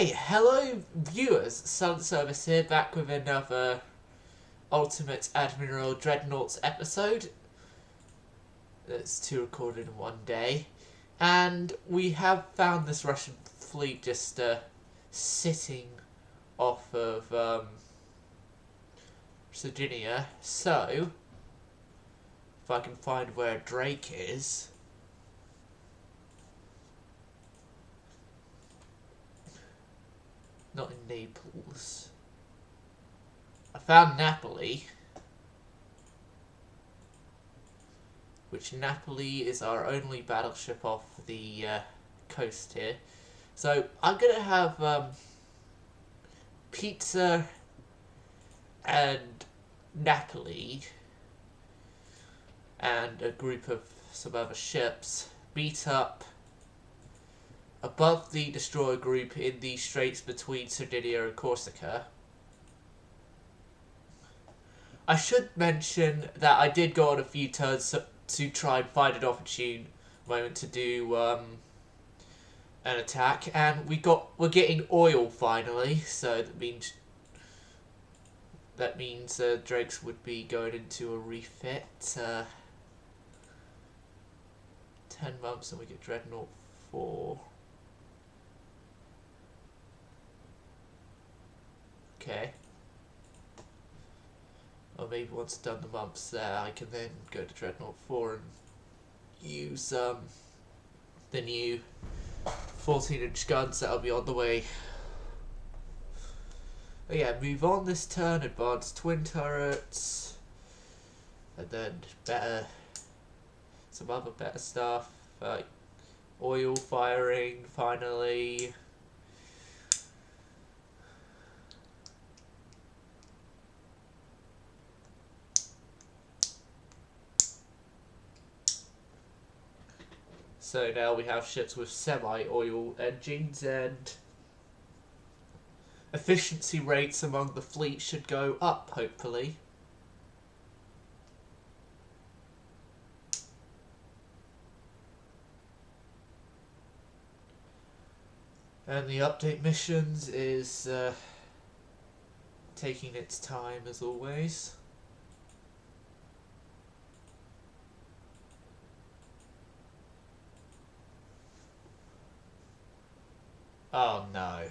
Okay, hello viewers, Sun Service here, back with another Ultimate Admiral Dreadnoughts episode. It's two recorded in one day. And we have found this Russian fleet just sitting off of Sardinia. So, if I can find where Drake is... Not in Naples. I found Napoli. Which Napoli is our only battleship off the coast here. So I'm going to have Pizza and Napoli and a group of some other ships meet up above the destroyer group in the straits between Sardinia and Corsica. I should mention that I did go on a few turns to try and find an opportune moment to do an attack, and we're getting oil finally, so that means Drakes would be going into a refit. 10 months and we get Dreadnought 4. Okay. Or maybe once I've done the months there, I can then go to Dreadnought 4 and use the new 14-inch guns that'll be on the way. But yeah, move on this turn, advance twin turrets, and then some other better stuff, like oil firing finally. So now we have ships with semi-oil engines, and efficiency rates among the fleet should go up, hopefully. And the update missions is taking its time as always. Oh no.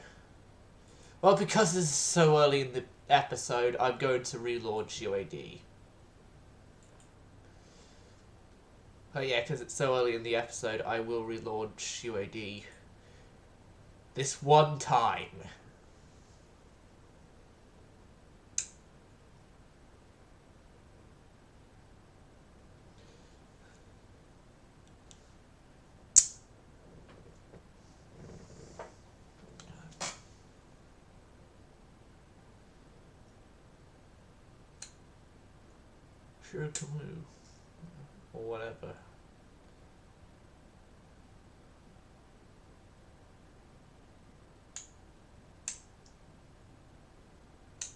Well, because this is so early in the episode, I'm going to relaunch UAD. Oh yeah, because it's so early in the episode, I will relaunch UAD. This one time. Sure to move. Or whatever.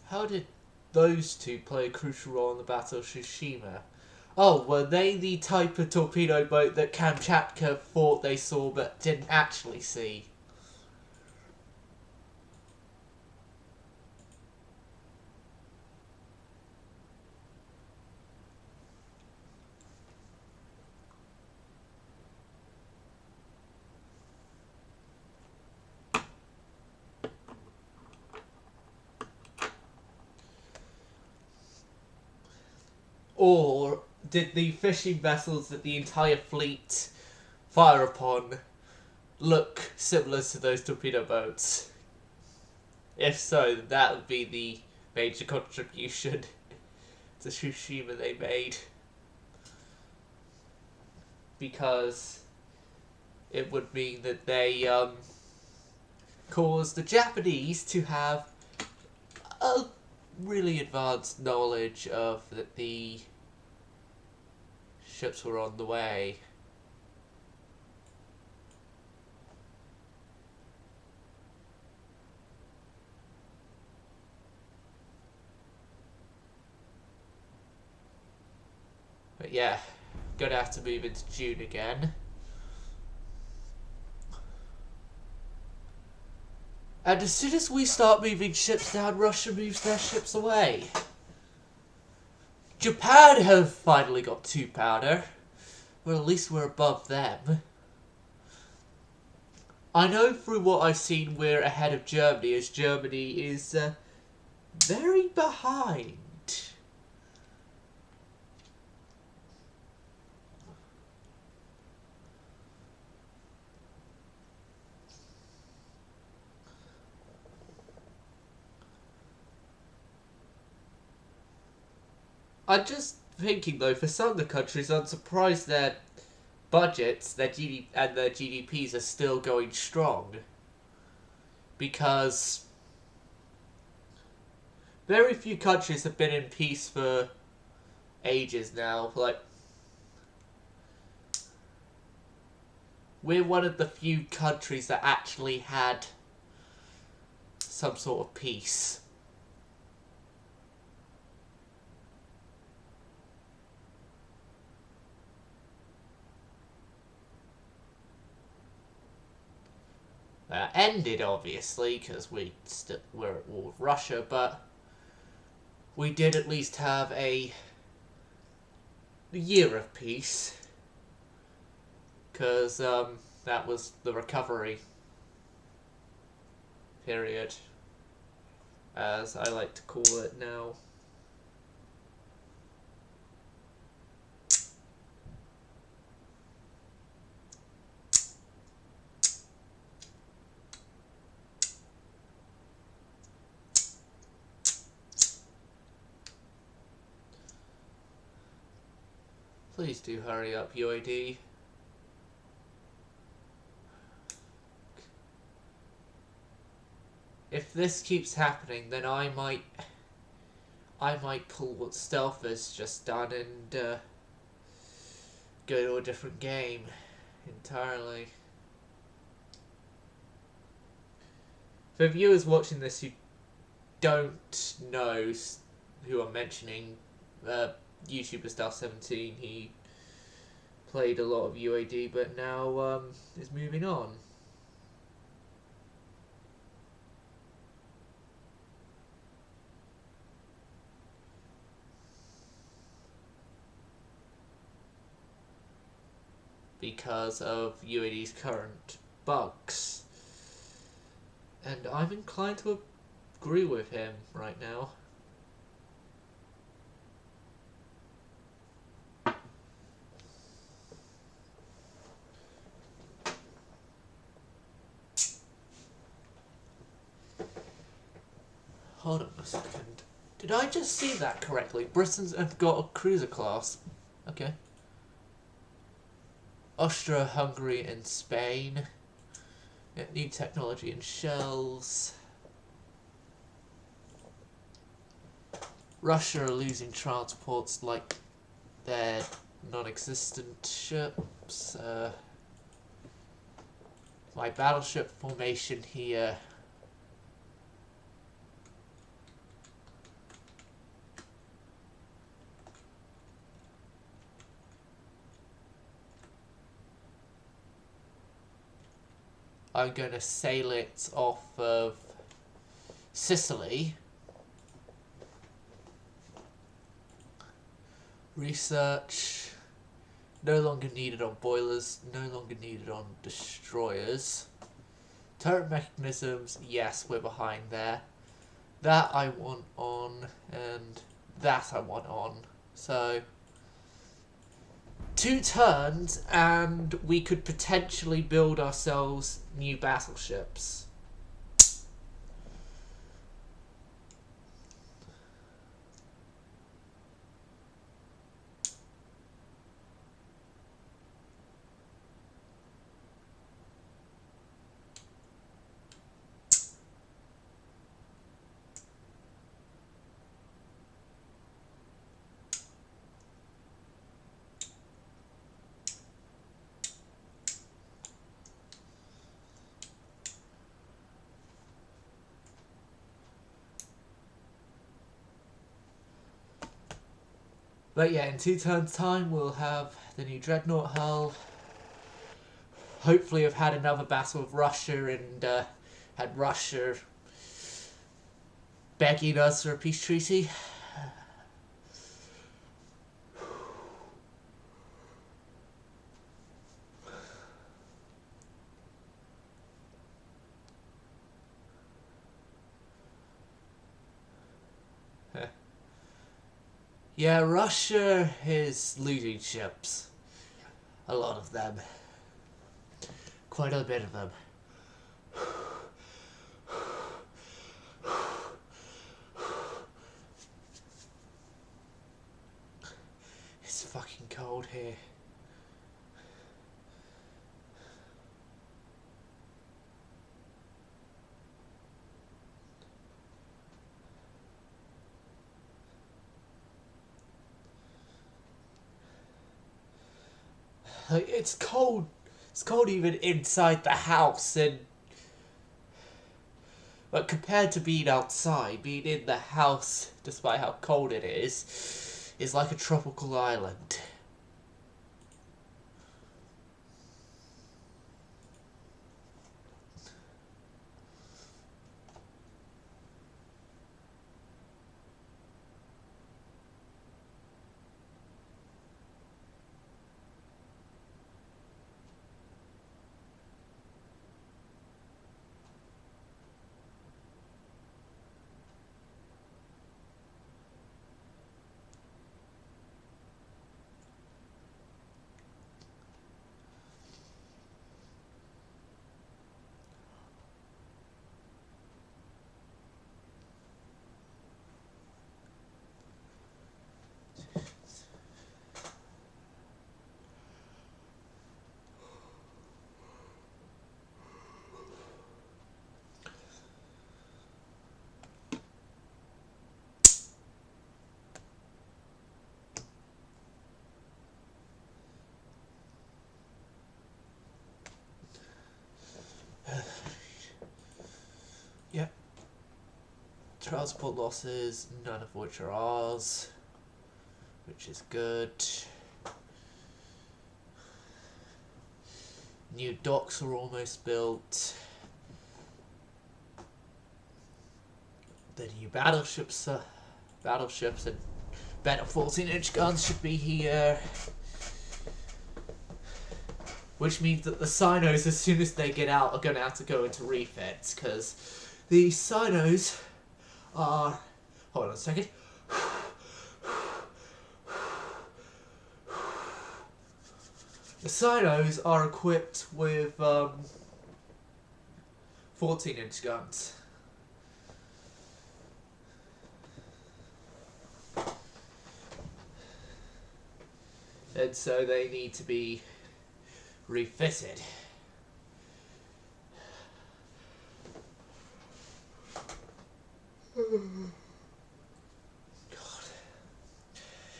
How did those two play a crucial role in the Battle of Tsushima? Oh, were they the type of torpedo boat that Kamchatka thought they saw but didn't actually see? Or did the fishing vessels that the entire fleet fire upon look similar to those torpedo boats? If so, that would be the major contribution to Tsushima they made. Because it would mean that they caused the Japanese to have a really advanced knowledge of that the ships were on the way. But yeah, gonna have to move into June again. And as soon as we start moving ships down, Russia moves their ships away. Japan have finally got 2 powder. Well, at least we're above them. I know through what I've seen we're ahead of Germany, as Germany is very behind. I'm just thinking though, for some of the countries, I'm surprised their budgets, their GDP and their GDPs are still going strong. Because very few countries have been in peace for ages now. Like, we're one of the few countries that actually had some sort of peace. Ended, obviously, because we're at war with Russia, but we did at least have a year of peace, because that was the recovery period, as I like to call it now. Please do hurry up, UAD. If this keeps happening, then I might pull what Stealth has just done and go to a different game entirely. For viewers watching this who don't know who I'm mentioning, YouTuber Stealth17, he played a lot of UAD, but now is moving on. Because of UAD's current bugs. And I'm inclined to agree with him right now. Hold on a second. Did I just see that correctly? Britain's have got a cruiser class. Okay. Austria, Hungary, and Spain. Get new technology in shells. Russia are losing transports like their non-existent ships. My battleship formation here. I'm going to sail it off of Sicily. Research. No longer needed on boilers. No longer needed on destroyers. Turret mechanisms. Yes, we're behind there. That I want on. And that I want on. So 2 turns and we could potentially build ourselves new battleships. But yeah, in 2 turns time we'll have the new dreadnought hull. Hopefully have had another battle with Russia and Had Russia begging us for a peace treaty. Yeah, Russia is losing ships. A lot of them. Quite a bit of them. It's fucking cold here. Like, it's cold. It's cold even inside the house, and but compared to being outside, being in the house, despite how cold it is like a tropical island. Yep. Transport losses, none of which are ours, which is good. New docks are almost built. The new battleships and better 14-inch guns should be here. Which means that the Sinos, as soon as they get out, are going to have to go into refits, because the Sinos are... Hold on a second. The Sinos are equipped with 14-inch guns. And so they need to be refitted. God.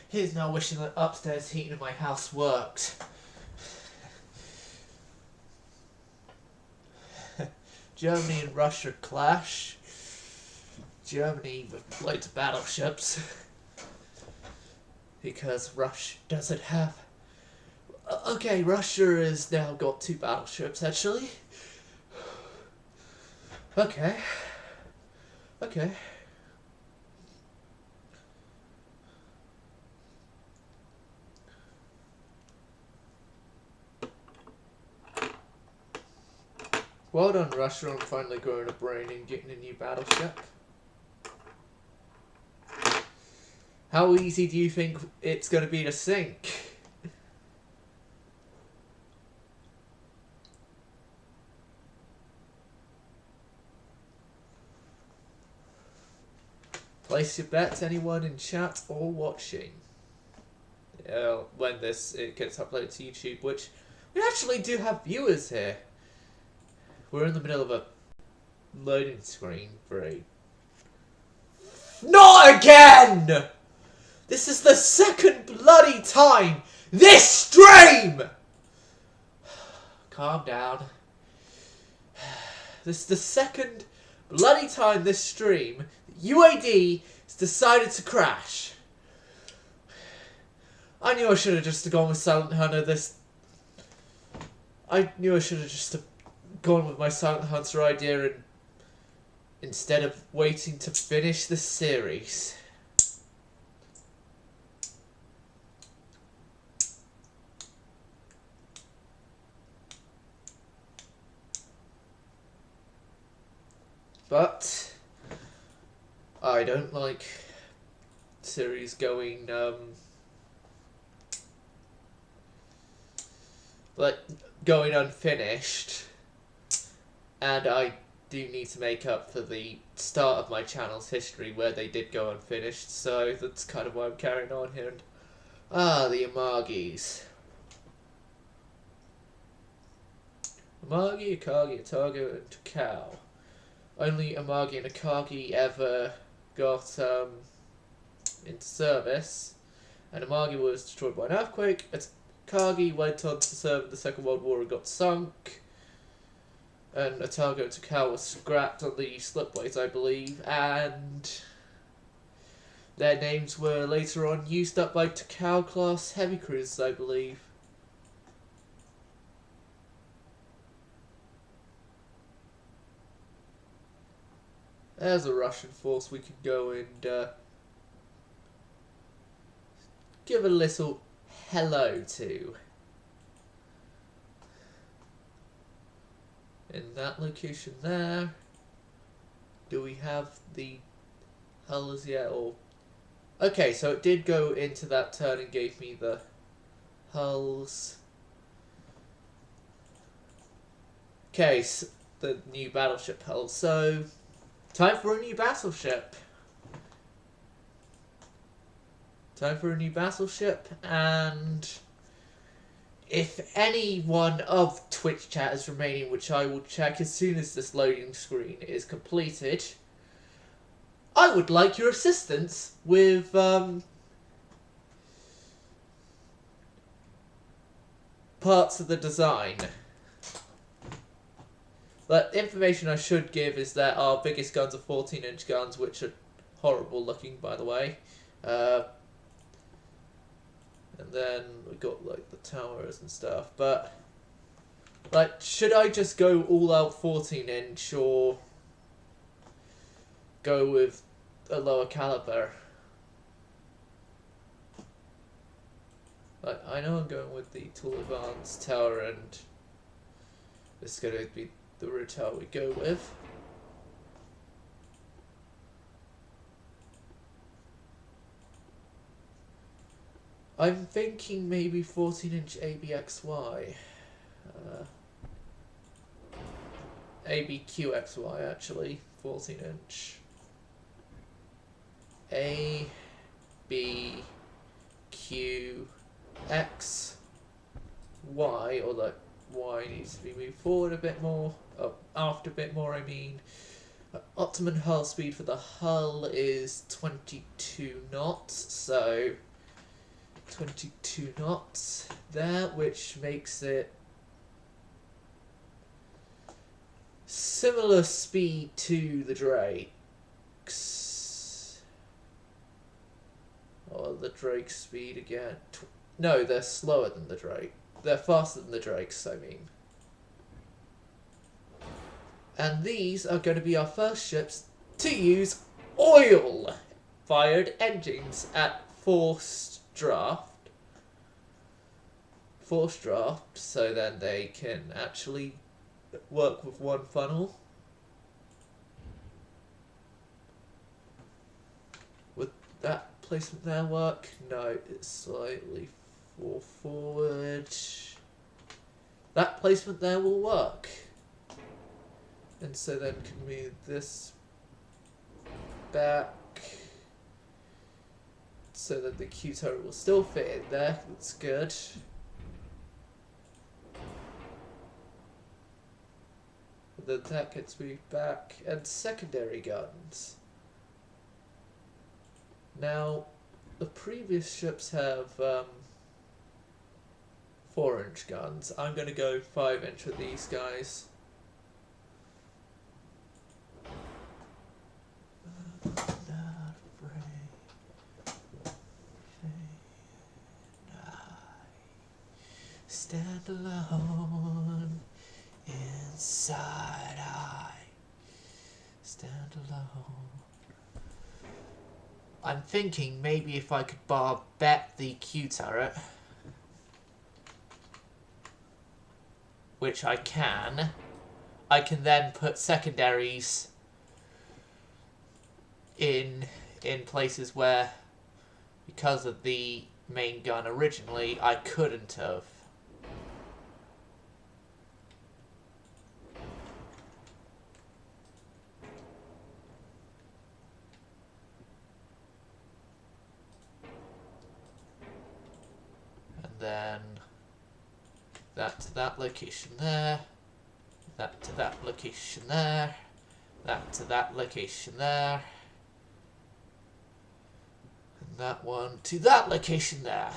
Here's now wishing that upstairs heating in my house worked. Germany and Russia clash. Germany with loads of battleships. Because Russia doesn't have... Okay, Russia has now got 2 battleships, actually. Okay. Well done, Russia, on finally growing a brain and getting a new battleship. How easy do you think it's going to be to sink? Place your bets, anyone in chat or watching. When it gets uploaded to YouTube, which we actually do have viewers here. We're in the middle of a loading screen for a... Not again! This is the second bloody time this stream! Calm down. This is the second bloody time this stream UAD has decided to crash. I knew I should have just gone with Silent Hunter I knew I should have just gone with my Silent Hunter idea and instead of waiting to finish the series. But I don't like series going going unfinished, and I do need to make up for the start of my channel's history where they did go unfinished, so that's kind of why I'm carrying on here. And the Amagis. Amagi, Akagi, Atago, and Takao. Only Amagi and Akagi ever got into service, and Amagi was destroyed by an earthquake. Akagi went on to serve in the Second World War and got sunk, and Atago and Takao was scrapped on the slipways, I believe, and their names were later on used up by Takao class heavy cruisers, I believe. There's a Russian force we could go and give a little hello to. In that location there, do we have the hulls yet? Or okay, so it did go into that turn and gave me the hulls. Okay, so the new battleship hull. So time for a new battleship. And if any one of Twitch chat is remaining, which I will check as soon as this loading screen is completed, I would like your assistance with parts of the design. But information I should give is that our biggest guns are 14-inch guns, which are horrible looking, by the way. And then we got like the towers and stuff. But like, should I just go all out 14-inch or go with a lower caliber? Like, I know I'm going with the Tool Advanced tower, and this is going to be the route how we go with. I'm thinking maybe 14-inch ABXY. ABQXY actually, 14-inch. ABQXY, or like Y needs to be moved forward a bit more, aft a bit more I mean. Optimum hull speed for the hull is 22 knots, so 22 knots there, which makes it similar speed to the Drakes. Or the Drake speed again. No, they're slower than the Drake. They're faster than the Drakes, I mean. And these are going to be our first ships to use oil-fired engines at forced draft, so then they can actually work with one funnel. Would that placement there work? No, it's slightly forward. That placement there will work. And so then can move this back so that the Q turret will still fit in there. That's good. Then that gets moved back. And secondary guns. Now, the previous ships have 4-inch guns. I'm going to go 5-inch with these guys. Stand alone inside I Standalone. I'm thinking maybe if I could bar bet the Q turret, which I can then put secondaries in places where, because of the main gun originally, I couldn't have. And then that to that location there, that to that location there, that to that location there, and that one to that location there.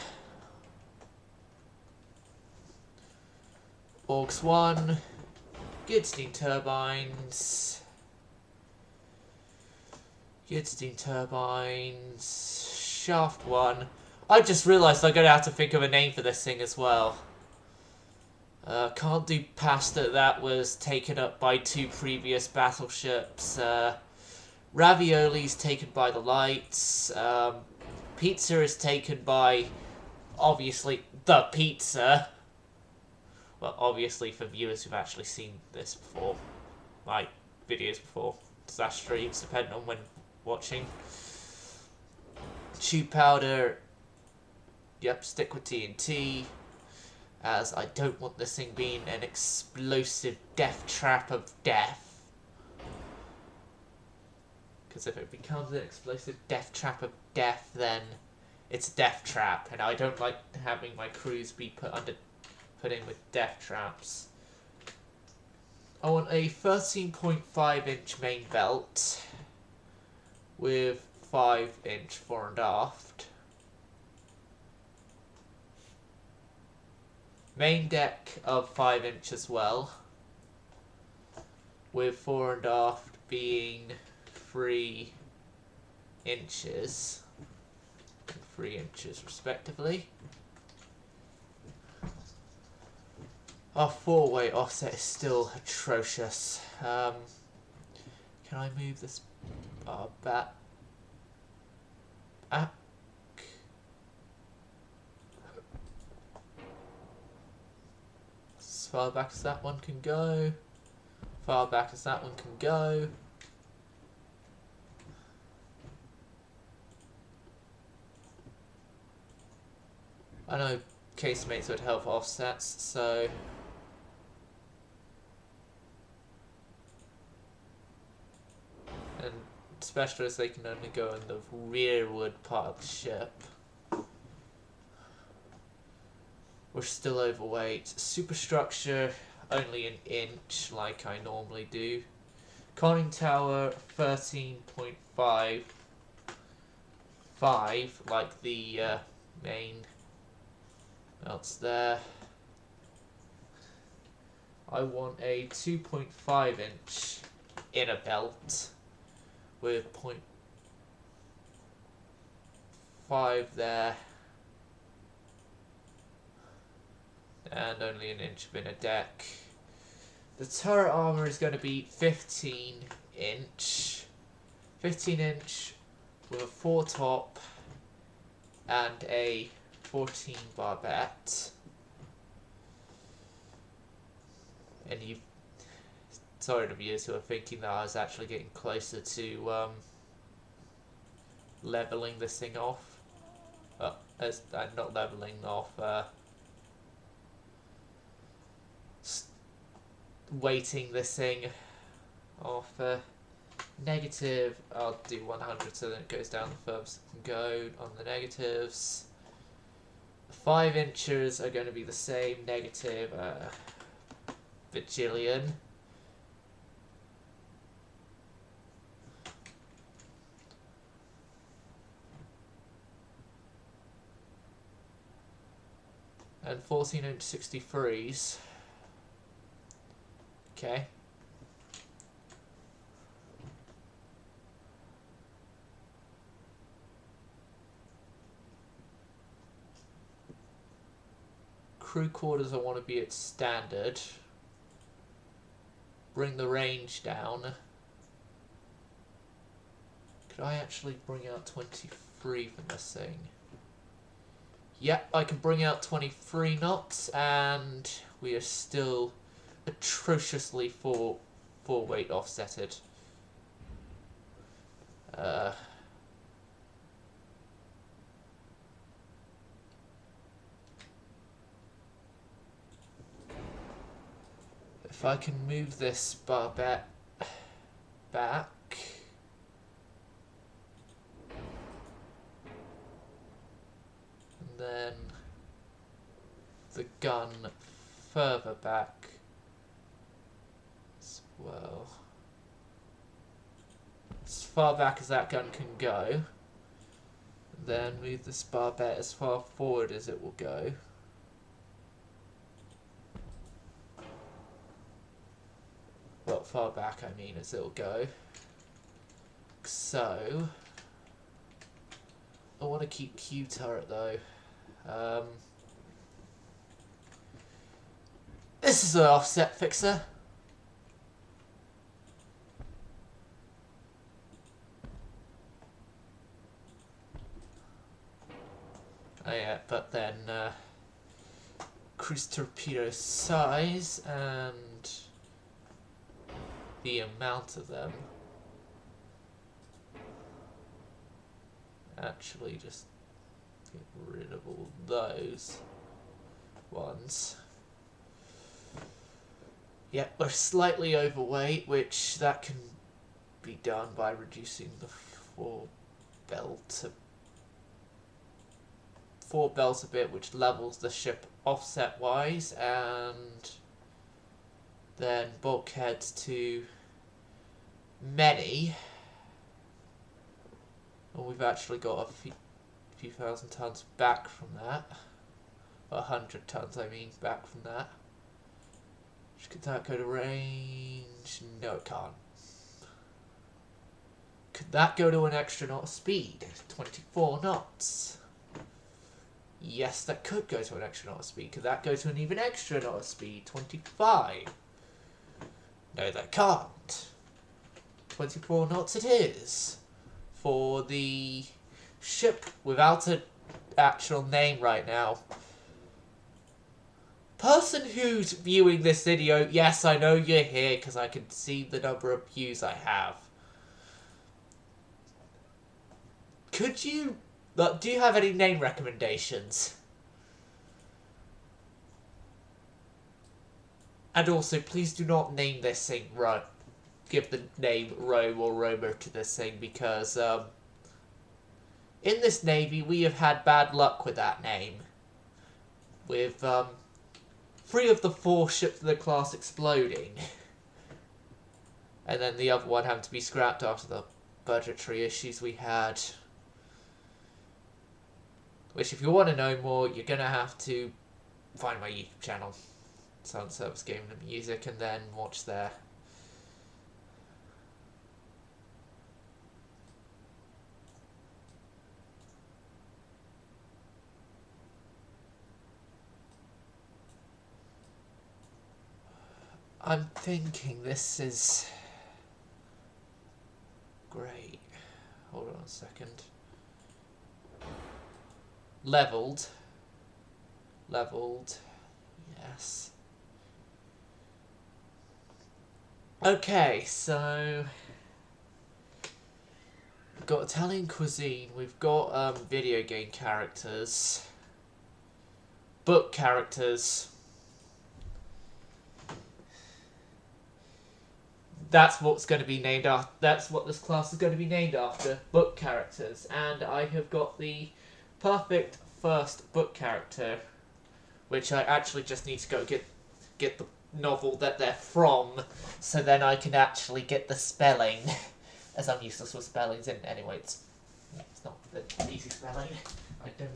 Orcs 1, good steam turbines, shaft 1. I just realised I'm going to have to think of a name for this thing as well. Can't do pasta, that was taken up by 2 previous battleships. Ravioli's taken by the lights. Pizza is taken by, obviously, the pizza. Well, obviously for viewers who've actually seen this before. My videos before. / streams, depending on when watching. Tube powder. Yep, stick with TNT. As I don't want this thing being an explosive death trap of death. Because if it becomes an explosive death trap of death, then it's a death trap. And I don't like having my crews be put in with death traps. I want a 13.5-inch main belt with 5-inch fore and aft. Main deck of 5 inch as well, with fore and aft being 3 inches, 3 inches respectively. Our 4-way offset is still atrocious. Can I move this back? As far back as that one can go. Far back as that one can go. I know casemates would help offsets, so and especially as they can only go in the rearward part of the ship. We're still overweight. Superstructure, only an inch, like I normally do. Conning tower, 13.5, like the main belts there. I want a 2.5-inch inner belt with 0.5 there. And only an inch of inner deck. The turret armor is going to be 15 inch. 15 inch with a foretop and a 14 barbette. And you, sorry to viewers who are thinking that I was actually getting closer to leveling this thing off. Not leveling off. Weighting this thing off. Negative, I'll do 100 so then it goes down the furthest it can go on the negatives. 5 inches are going to be the same, negative bajillion. And 14-inch 63s. Okay. Crew quarters I want to be at standard. Bring the range down. Could I actually bring out 23 from this thing? Yep, I can bring out 23 knots, and we are still atrociously four weight offsetted. If I can move this barbette back, and then the gun further back as well, as far back as that gun can go, and then move this barbette as far forward as it will go. Well, far back I mean as it'll go. So I want to keep Q turret though. This is an offset fixer. Oh yeah, but then cruise torpedo size and the amount of them. Actually just get rid of all those ones. Yeah, we're slightly overweight, which that can be done by reducing the four belt a bit, which levels the ship offset wise, and then bulkheads to many. Well, we've actually got a few thousand tons back from that. 100 tons, I mean, back from that. Could that go to range? No, it can't. Could that go to an extra knot of speed? 24 knots. Yes, that could go to an extra knot of speed. Could that go to an even extra knot of speed? 25. No, that can't. 24 knots it is. For the ship without an actual name right now. Person who's viewing this video, yes, I know you're here because I can see the number of views I have. Could you... do you have any name recommendations? And also, please do not name this thing Rome. Give the name Rome or Romer to this thing because, in this navy, we have had bad luck with that name. With, 3 of the 4 ships of the class exploding. And then the other one having to be scrapped after the budgetary issues we had. Which, if you want to know more, you're going to have to find my YouTube channel. 1900's Gaming and Music, and then watch there. I'm thinking this is great. Hold on a second. Leveled. Yes. Okay, so we've got Italian cuisine, we've got video game characters, book characters. That's what's going to be named after. That's what this class is going to be named after. Book characters. And I have got the perfect first book character, which I actually just need to go get the novel that they're from, so then I can actually get the spelling, as I'm useless with spellings. And anyway, it's not the easy spelling. I don't.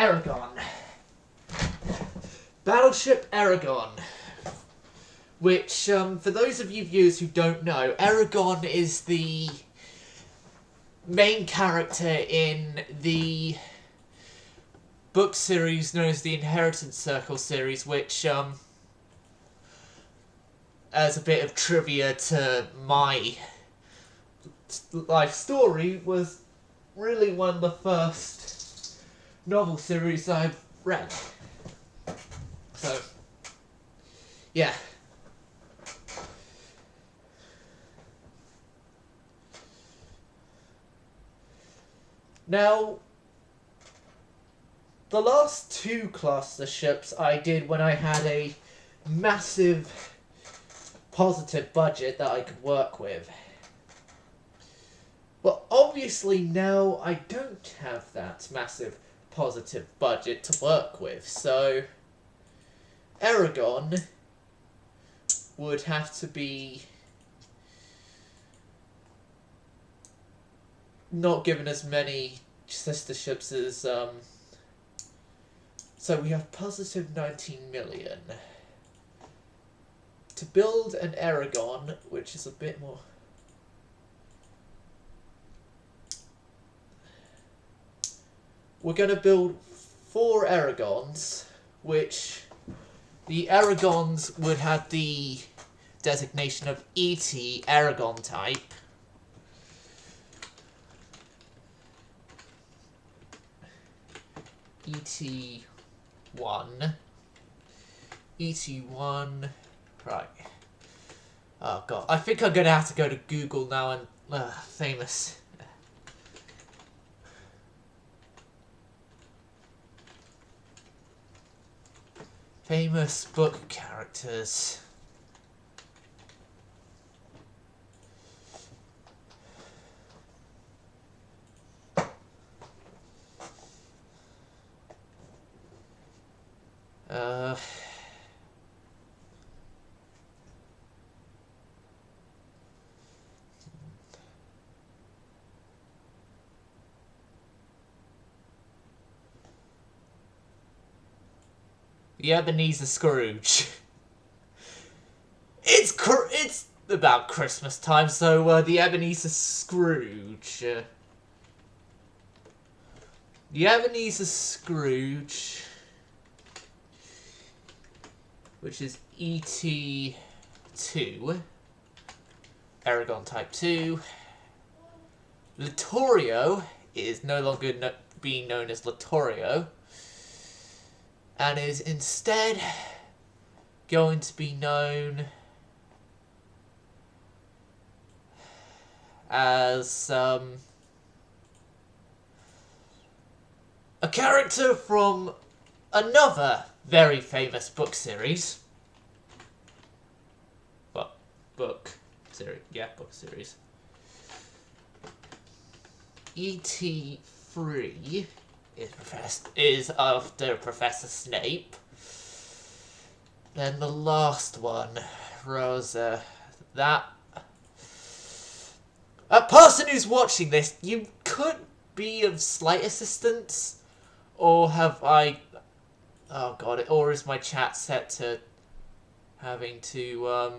Aragon. Battleship Aragon. Which, for those of you viewers who don't know, Aragon is the main character in the book series known as the Inheritance Circle series, which, as a bit of trivia to my life story, was really one of the first novel series I've read. So, yeah. Now, the last two cluster ships I did when I had a massive positive budget that I could work with. Well, obviously now I don't have that massive positive budget to work with, so Aragon would have to be not given as many sister ships as, so we have positive 19 million. To build an Aragon, which is a bit more... We're going to build 4 Aragons, which the Aragons would have the designation of ET Aragon type. ET1. ET1. Right. Oh god. I think I'm going to have to go to Google now and famous. Famous book characters. The Ebenezer Scrooge. It's about Christmas time, so the Ebenezer Scrooge. The Ebenezer Scrooge, which is ET2, Aragon Type 2. Littorio is no longer being known as Littorio, and is instead going to be known as a character from another very famous book series. Well, book series. Yeah, book series. ET3 is after Professor Snape. Then the last one, Rosa. That... A person who's watching this, you could be of slight assistance, or have I... Oh god, or is my chat set to having to,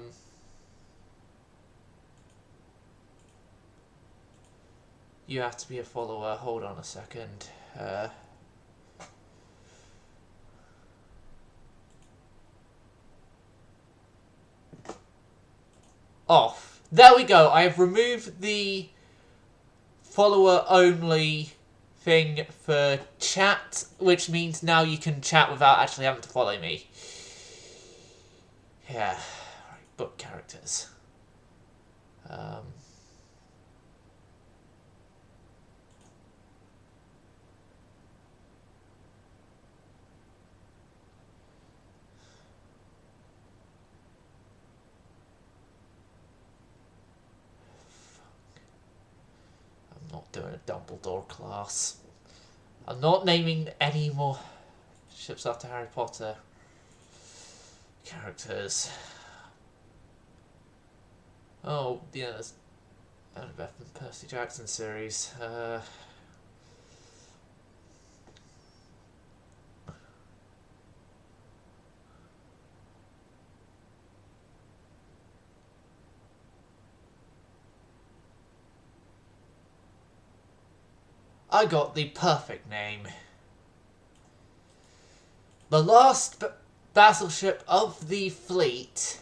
You have to be a follower. Hold on a second. Off. There we go. I have removed the follower only thing for chat, which means now you can chat without actually having to follow me. Yeah. Right, book characters. Doing a Dumbledore class. I'm not naming any more ships after Harry Potter characters. Oh, yeah, there's Annabeth and Percy Jackson series. I got the perfect name. The last battleship of the fleet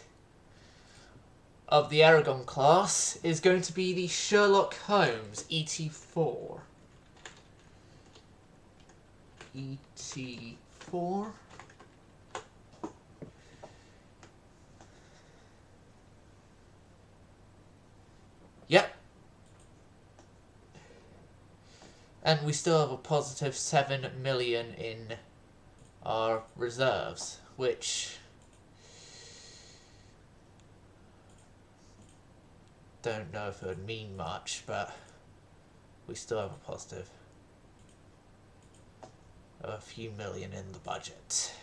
of the Aragon class is going to be the Sherlock Holmes ET4. ET4. Yep. And we still have a positive 7 million in our reserves, which don't know if it would mean much, but we still have a positive of a few million in the budget.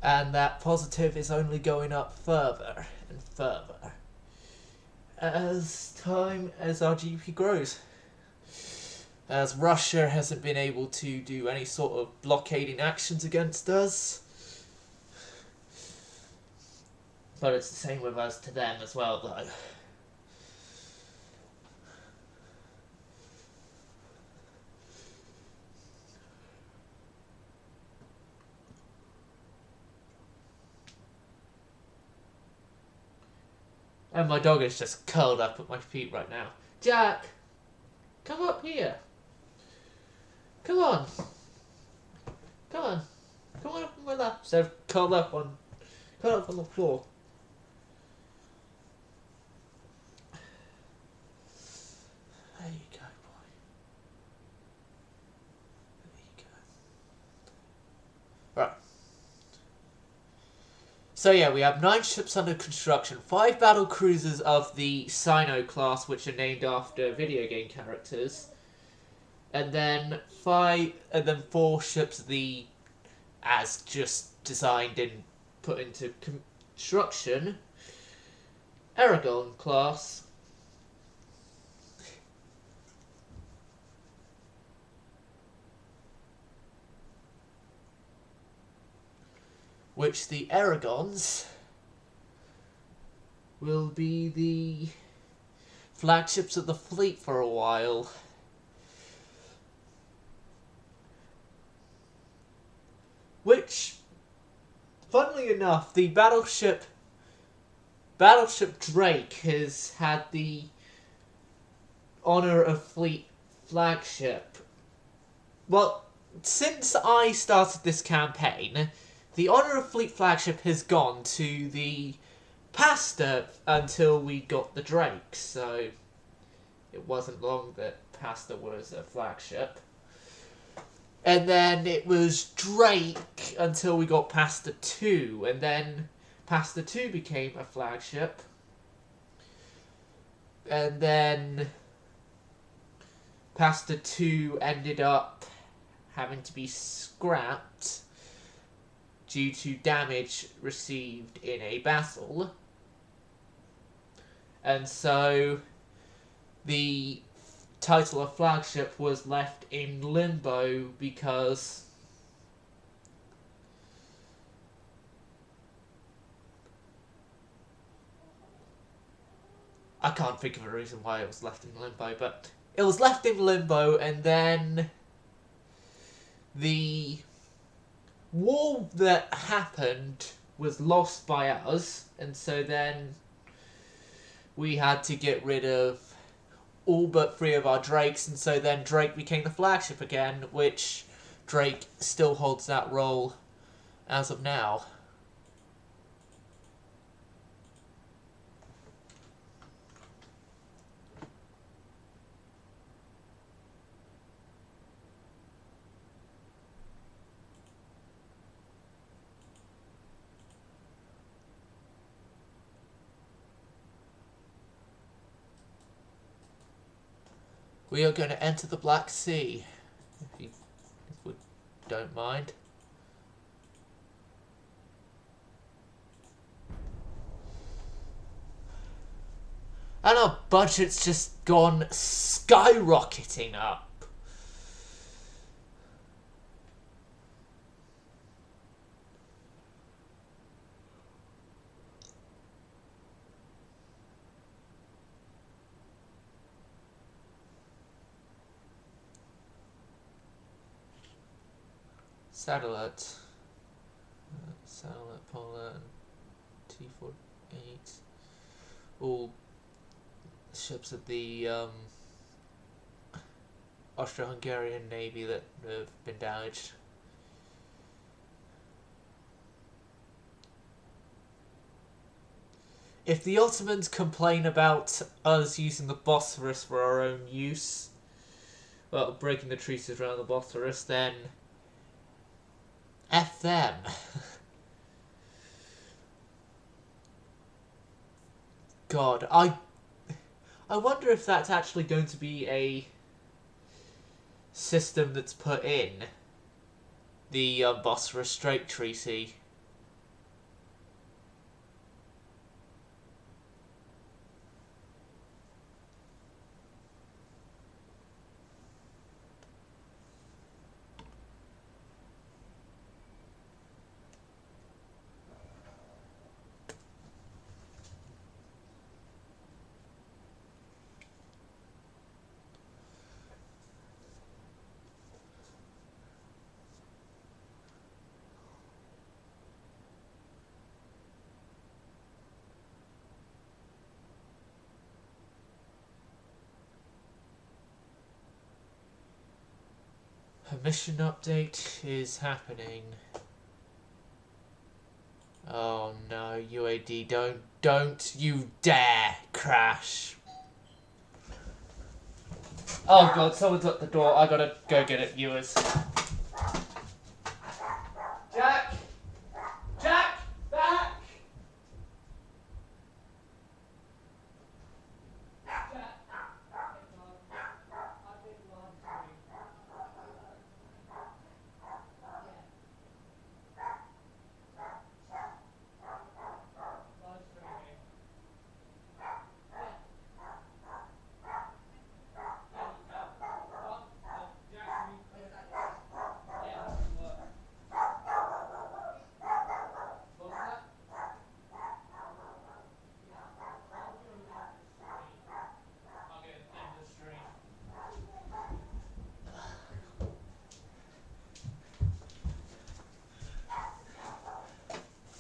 And that positive is only going up further and further as our GDP grows. As Russia hasn't been able to do any sort of blockading actions against us. But it's the same with us to them as well, though. And my dog is just curled up at my feet right now. Jack! Come up here! Come on! Come on! Come on up on my lap. So curled up on the floor. There you go, boy. There you go. Right. So yeah, we have 9 ships under construction, 5 battle cruisers of the Sino class, which are named after video game characters, and then 4 ships as just designed and put into construction, Aragon class. Which the Aragons will be the flagships of the fleet for a while. Which, funnily enough, the battleship Drake has had the honor of fleet flagship. Well, since I started this campaign, the honor of fleet flagship has gone to the Pasta until we got the Drake, so it wasn't long that Pasta was a flagship. And then it was Drake until we got Pasta 2, and then Pasta 2 became a flagship. And then Pasta 2 ended up having to be scrapped due to damage received in a battle. And so the title of flagship was left in limbo because I can't think of a reason why it was left in limbo, but it was left in limbo, and then the war that happened was lost by us, and so then we had to get rid of all but 3 of our Drakes, and so then Drake became the flagship again, which Drake still holds that role as of now. We are going to enter the Black Sea, if you don't mind. And our budget's just gone skyrocketing up. Satellite. Satellite, Polar, and T-48. All ships of the Austro-Hungarian Navy that have been damaged. If the Ottomans complain about us using the Bosphorus for our own use, well, breaking the truces around the Bosphorus, then F them. God, I wonder if that's actually going to be a system that's put in the Bosphorus Strait Treaty. A mission update is happening. Oh no, UAD, don't you dare crash. Oh god, someone's at the door. I gotta go get it, viewers. Jack! Jack! Back!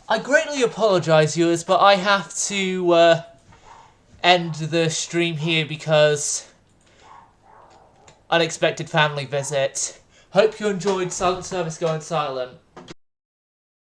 I greatly apologise, viewers, but I have to end the stream here because unexpected family visit. Hope you enjoyed Silent Service Going Silent.